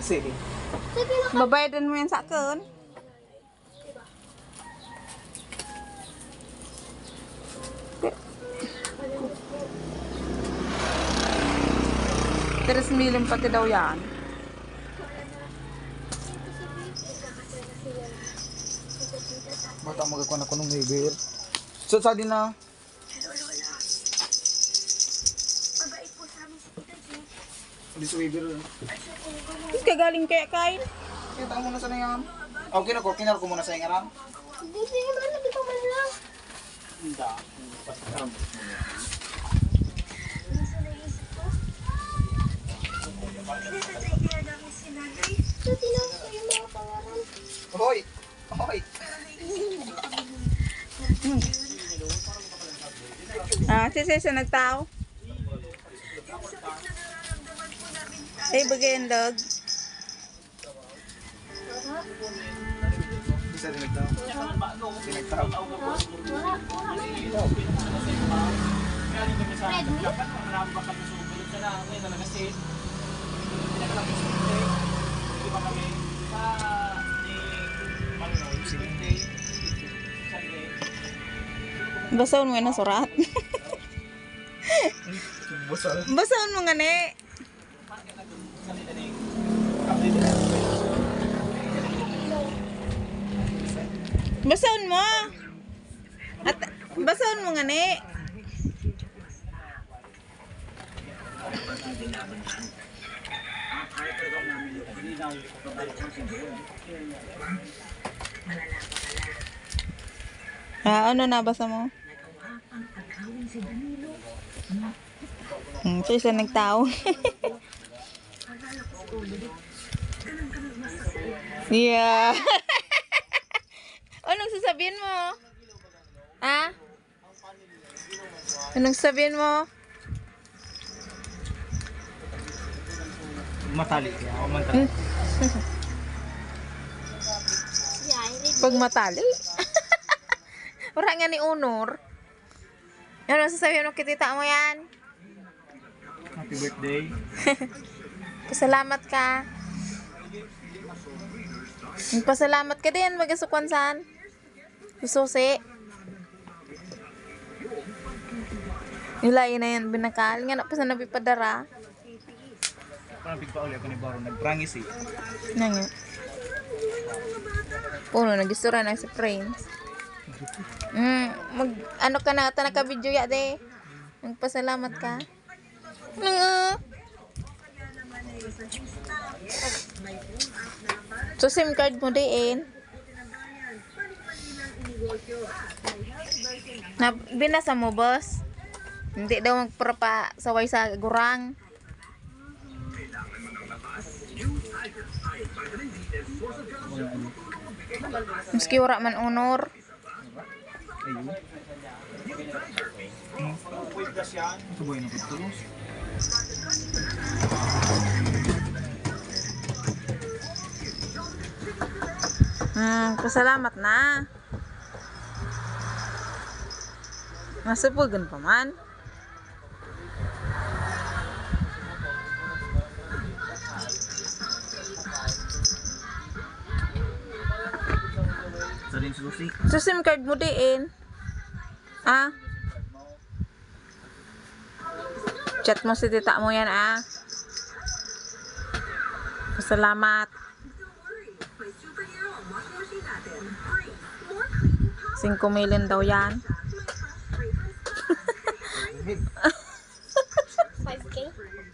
Sige. Babayadan mo yan sa akin. Teres million pati daw yan. Bata magkakuha na ko nung waiver. So, sa din na. Hindi sa waiver. Kagaling kaya kain. Kita mo muna sa na yan. Okay na ko, kinar ko muna sa ingarang. Hindi naman, hindi pa man lang. Hindi. So, tinawag ko yung mga pangalan. Hoy! Hoy! Sisa nagtao. Ay, bagayan dog. Isa din nagtao. Sinagtao. Basaon mo yun ang surat. Basaon mo nga ni. Basaon mo. At basaon mo nga ni. Ano nabasa mo? So isa nagtao. Yeah. Anong sasabihin mo? Ha? Anong sasabihin mo? Matali. Ako matali. Pag matali. Wala nga ni Honor. Ano sasabihin mo kitita mo yan? Happy birthday. Pasalamat ka. Pasalamat ka din, magasukwansan. Sususi. Nilay na yan, binakal. Nga na pa sa napipadara. Parang pigpa ulit ako ni Baro. Nagprangis eh. Nga. Puno, nagisura na si Prince. Ano ka na, tanaka video ya de. Nagpasalamat ka. So SIM card mo din. Binasa mo, boss? Hindi daw magpapa saway sa gurang. Meski wala man Honor. Ayun. Subuhin na pagtulos. Pasalamat na. Masubugan pa man. Sa rin susi. So SIM card mo din. Ah? Chat mo si tita mo yan, ah. Pasalamat. 5 million daw yan.